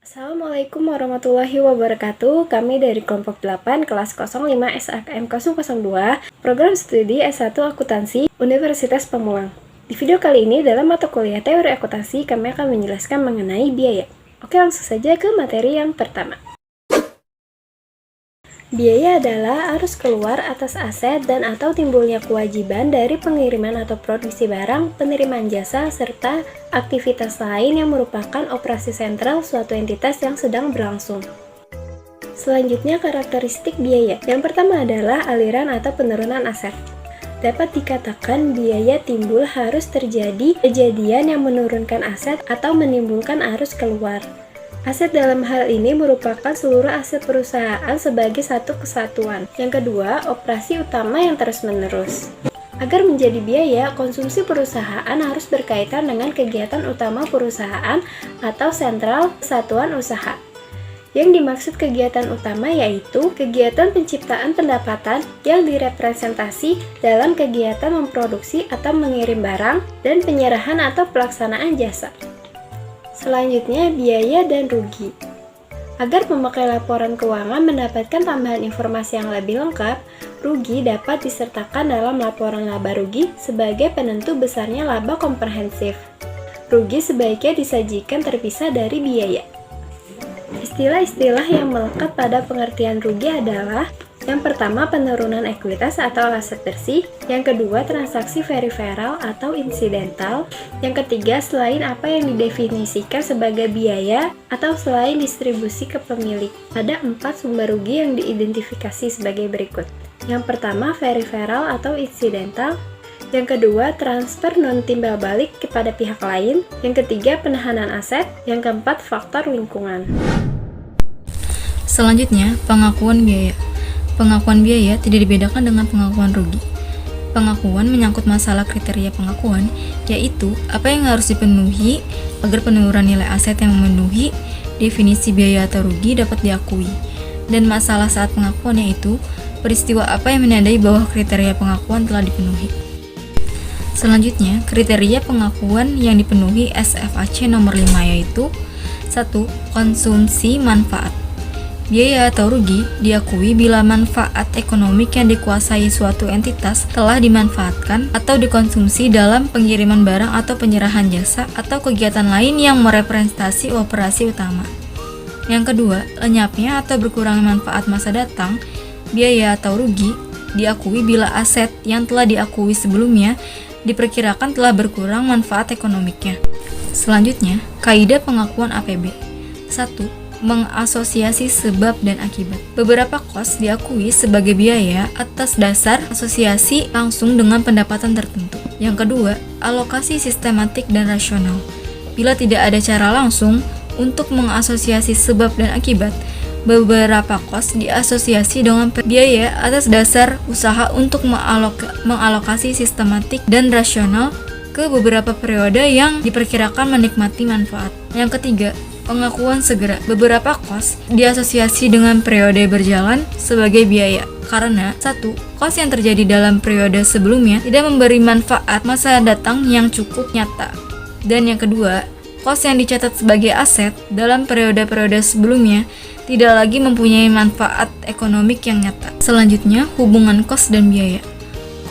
Assalamualaikum warahmatullahi wabarakatuh. Kami dari kelompok 8 kelas 05 SAKM 002 program studi S1 Akuntansi Universitas Pamulang. Di video kali ini dalam mata kuliah teori akuntansi kami akan menjelaskan mengenai biaya. Oke, langsung saja ke materi yang pertama. Biaya adalah arus keluar atas aset dan atau timbulnya kewajiban dari pengiriman atau produksi barang, penerimaan jasa, serta aktivitas lain yang merupakan operasi sentral suatu entitas yang sedang berlangsung. Selanjutnya, karakteristik biaya. Yang pertama adalah aliran atau penurunan aset. Dapat dikatakan biaya timbul harus terjadi kejadian yang menurunkan aset atau menimbulkan arus keluar. Aset dalam hal ini merupakan seluruh aset perusahaan sebagai satu kesatuan. Yang kedua, operasi utama yang terus-menerus. Agar menjadi biaya, konsumsi perusahaan harus berkaitan dengan kegiatan utama perusahaan atau sentral kesatuan usaha. Yang dimaksud kegiatan utama yaitu kegiatan penciptaan pendapatan yang direpresentasi dalam kegiatan memproduksi atau mengirim barang dan penyerahan atau pelaksanaan jasa. Selanjutnya, biaya dan rugi. Agar pemakai laporan keuangan mendapatkan tambahan informasi yang lebih lengkap, rugi dapat disertakan dalam laporan laba rugi sebagai penentu besarnya laba komprehensif. Rugi sebaiknya disajikan terpisah dari biaya. Istilah-istilah yang melekat pada pengertian rugi adalah: yang pertama, penurunan ekuitas atau aset bersih. Yang kedua, transaksi periferal atau insidental. Yang ketiga, selain apa yang didefinisikan sebagai biaya atau selain distribusi ke pemilik. Ada 4 sumber rugi yang diidentifikasi sebagai berikut. Yang pertama, periferal atau insidental. Yang kedua, transfer non-timbal balik kepada pihak lain. Yang ketiga, penahanan aset. Yang keempat, faktor lingkungan. Selanjutnya, pengakuan biaya. Pengakuan biaya tidak dibedakan dengan pengakuan rugi. Pengakuan menyangkut masalah kriteria pengakuan, yaitu apa yang harus dipenuhi agar penurunan nilai aset yang memenuhi definisi biaya atau rugi dapat diakui. Dan masalah saat pengakuan yaitu peristiwa apa yang menandai bahwa kriteria pengakuan telah dipenuhi. Selanjutnya, kriteria pengakuan yang dipenuhi SFAC nomor 5 yaitu 1. Konsumsi manfaat. Biaya atau rugi diakui bila manfaat ekonomik yang dikuasai suatu entitas telah dimanfaatkan atau dikonsumsi dalam pengiriman barang atau penyerahan jasa atau kegiatan lain yang merepresentasi operasi utama. Yang kedua, lenyapnya atau berkurangnya manfaat masa datang. Biaya atau rugi diakui bila aset yang telah diakui sebelumnya diperkirakan telah berkurang manfaat ekonomiknya. Selanjutnya, kaidah pengakuan APB. 1. Mengasosiasi sebab dan akibat. Beberapa kos diakui sebagai biaya atas dasar asosiasi langsung dengan pendapatan tertentu. Yang kedua, alokasi sistematik dan rasional. Bila tidak ada cara langsung untuk mengasosiasi sebab dan akibat, beberapa kos diasosiasi dengan biaya atas dasar usaha untuk mengalokasi sistematik dan rasional ke beberapa periode yang diperkirakan menikmati manfaat. Yang ketiga, pengakuan segera. Beberapa kos diasosiasi dengan periode berjalan sebagai biaya karena 1. Kos yang terjadi dalam periode sebelumnya tidak memberi manfaat masa datang yang cukup nyata. Dan yang kedua, kos yang dicatat sebagai aset dalam periode-periode sebelumnya tidak lagi mempunyai manfaat ekonomik yang nyata. Selanjutnya, hubungan kos dan biaya.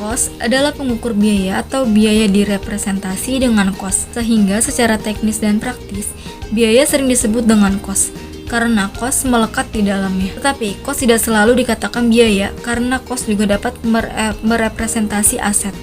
Kos adalah pengukur biaya atau biaya direpresentasi dengan kos, sehingga secara teknis dan praktis, biaya sering disebut dengan kos, karena kos melekat di dalamnya. Tetapi, kos tidak selalu dikatakan biaya, karena kos juga dapat merepresentasi aset.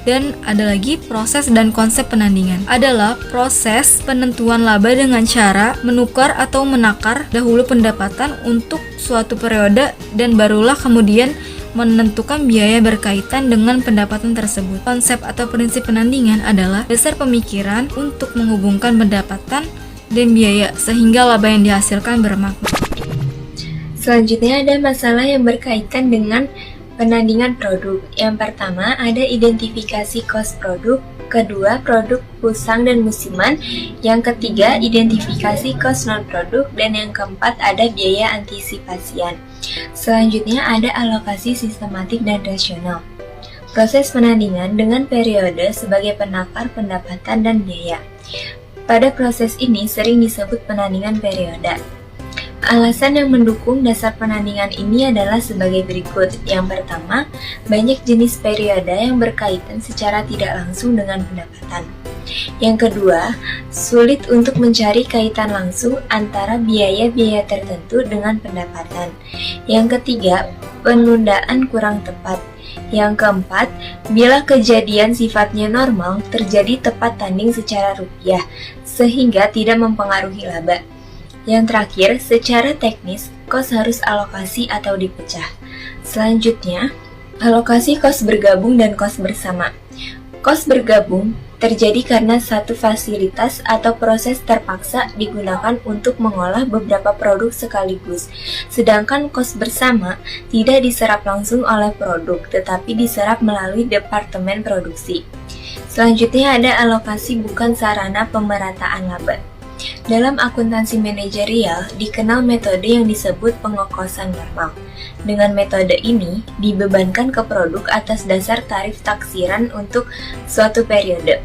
Dan ada lagi proses dan konsep penandingan. Adalah proses penentuan laba dengan cara menukar atau menakar dahulu pendapatan untuk suatu periode dan barulah kemudian menentukan biaya berkaitan dengan pendapatan tersebut. Konsep atau prinsip penandingan adalah dasar pemikiran untuk menghubungkan pendapatan dan biaya sehingga laba yang dihasilkan bermakna. Selanjutnya ada masalah yang berkaitan dengan penandingan produk. Yang pertama ada identifikasi kos produk, kedua, produk usang dan musiman. Yang ketiga, identifikasi cost non-produk. Dan yang keempat, ada biaya antisipasian. Selanjutnya, ada alokasi sistematik dan rasional. Proses penandingan dengan periode sebagai penakar pendapatan dan biaya. Pada proses ini sering disebut penandingan periode. Alasan yang mendukung dasar penandingan ini adalah sebagai berikut. Yang pertama, banyak jenis periode yang berkaitan secara tidak langsung dengan pendapatan. Yang kedua, sulit untuk mencari kaitan langsung antara biaya-biaya tertentu dengan pendapatan. Yang ketiga, penundaan kurang tepat. Yang keempat, bila kejadian sifatnya normal, terjadi tepat tanding secara rupiah, sehingga tidak mempengaruhi laba. Yang terakhir, secara teknis, kos harus alokasi atau dipecah. Selanjutnya, alokasi kos bergabung dan kos bersama. Kos bergabung terjadi karena satu fasilitas atau proses terpaksa digunakan untuk mengolah beberapa produk sekaligus. Sedangkan kos bersama tidak diserap langsung oleh produk, tetapi diserap melalui departemen produksi. Selanjutnya ada alokasi bukan sarana pemerataan laba. Dalam akuntansi manajerial, dikenal metode yang disebut pengokosan normal. Dengan metode ini, dibebankan ke produk atas dasar tarif taksiran untuk suatu periode.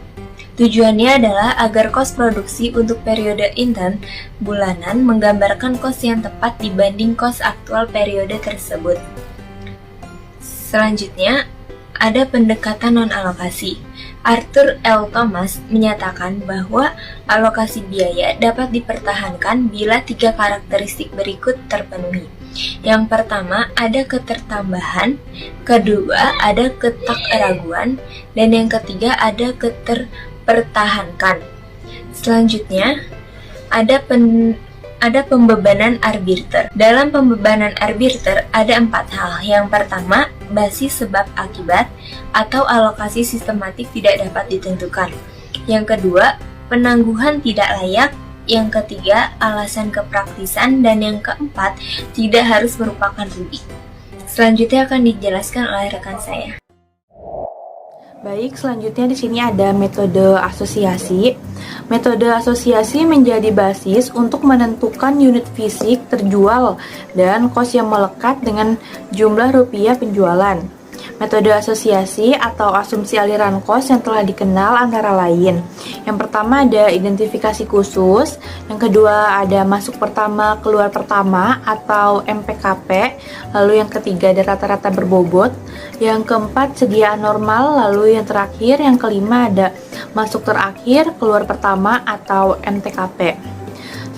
Tujuannya adalah agar kos produksi untuk periode intern bulanan menggambarkan kos yang tepat dibanding kos aktual periode tersebut. Selanjutnya, ada pendekatan non-alokasi. Arthur L. Thomas menyatakan bahwa alokasi biaya dapat dipertahankan bila 3 karakteristik berikut terpenuhi. Yang pertama, ada ketertambahan, kedua, ada ketakraguan, dan yang ketiga, ada keterpertahankan. Selanjutnya, ada pembebanan arbiter. Dalam pembebanan arbiter ada 4 hal. Yang pertama, basis sebab akibat atau alokasi sistematik tidak dapat ditentukan. Yang kedua, penangguhan tidak layak. Yang ketiga, alasan kepraktisan. Dan yang keempat, tidak harus merupakan rugi. Selanjutnya akan dijelaskan oleh rekan saya. Baik, selanjutnya di sini ada metode asosiasi. Metode asosiasi menjadi basis untuk menentukan unit fisik terjual dan kos yang melekat dengan jumlah rupiah penjualan. Metode asosiasi atau asumsi aliran kos yang telah dikenal antara lain. Yang pertama ada identifikasi khusus, yang kedua ada masuk pertama, keluar pertama atau MPKP, lalu yang ketiga ada rata-rata berbobot, yang keempat sediaan normal, lalu yang terakhir, yang kelima ada masuk terakhir, keluar pertama atau MTKP.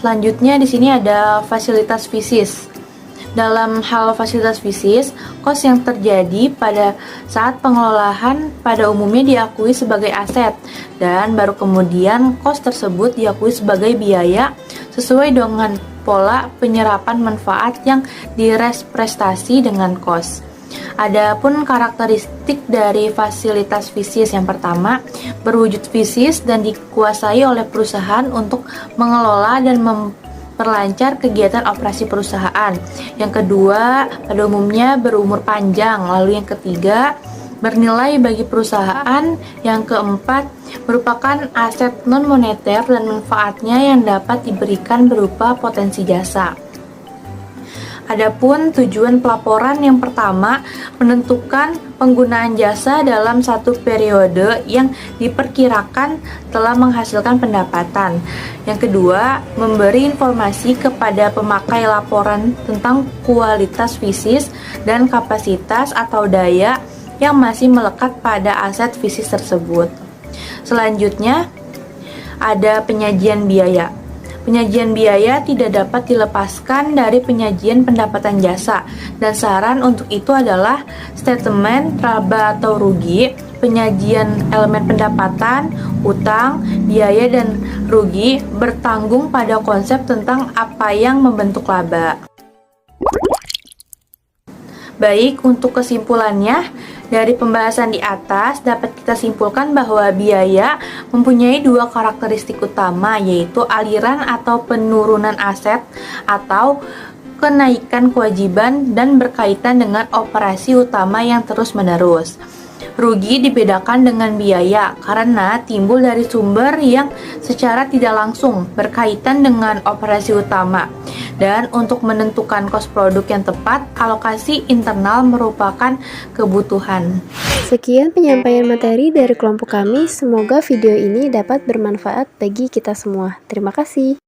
Selanjutnya di sini ada fasilitas fisis. Dalam hal fasilitas fisis, kos yang terjadi pada saat pengelolaan pada umumnya diakui sebagai aset dan baru kemudian kos tersebut diakui sebagai biaya sesuai dengan pola penyerapan manfaat yang direpresentasi dengan kos. Adapun karakteristik dari fasilitas fisis, yang pertama, berwujud fisis dan dikuasai oleh perusahaan untuk mengelola dan memperlancar kegiatan operasi perusahaan. Yang kedua, pada umumnya berumur panjang. Lalu yang ketiga, bernilai bagi perusahaan. Yang keempat, merupakan aset non-moneter dan manfaatnya yang dapat diberikan berupa potensi jasa. Adapun tujuan pelaporan, yang pertama, menentukan penggunaan jasa dalam satu periode yang diperkirakan telah menghasilkan pendapatan. Yang kedua, memberi informasi kepada pemakai laporan tentang kualitas fisis dan kapasitas atau daya yang masih melekat pada aset fisis tersebut. Selanjutnya, ada penyajian biaya. Penyajian biaya tidak dapat dilepaskan dari penyajian pendapatan jasa, dan saran untuk itu adalah statement laba atau rugi, penyajian elemen pendapatan, utang, biaya, dan rugi bertanggung pada konsep tentang apa yang membentuk laba. Baik, untuk kesimpulannya, dari pembahasan di atas dapat kita simpulkan bahwa biaya mempunyai 2 karakteristik utama, yaitu aliran atau penurunan aset atau kenaikan kewajiban dan berkaitan dengan operasi utama yang terus-menerus. Rugi dibedakan dengan biaya karena timbul dari sumber yang secara tidak langsung berkaitan dengan operasi utama. Dan untuk menentukan kos produk yang tepat, alokasi internal merupakan kebutuhan. Sekian penyampaian materi dari kelompok kami. Semoga video ini dapat bermanfaat bagi kita semua. Terima kasih.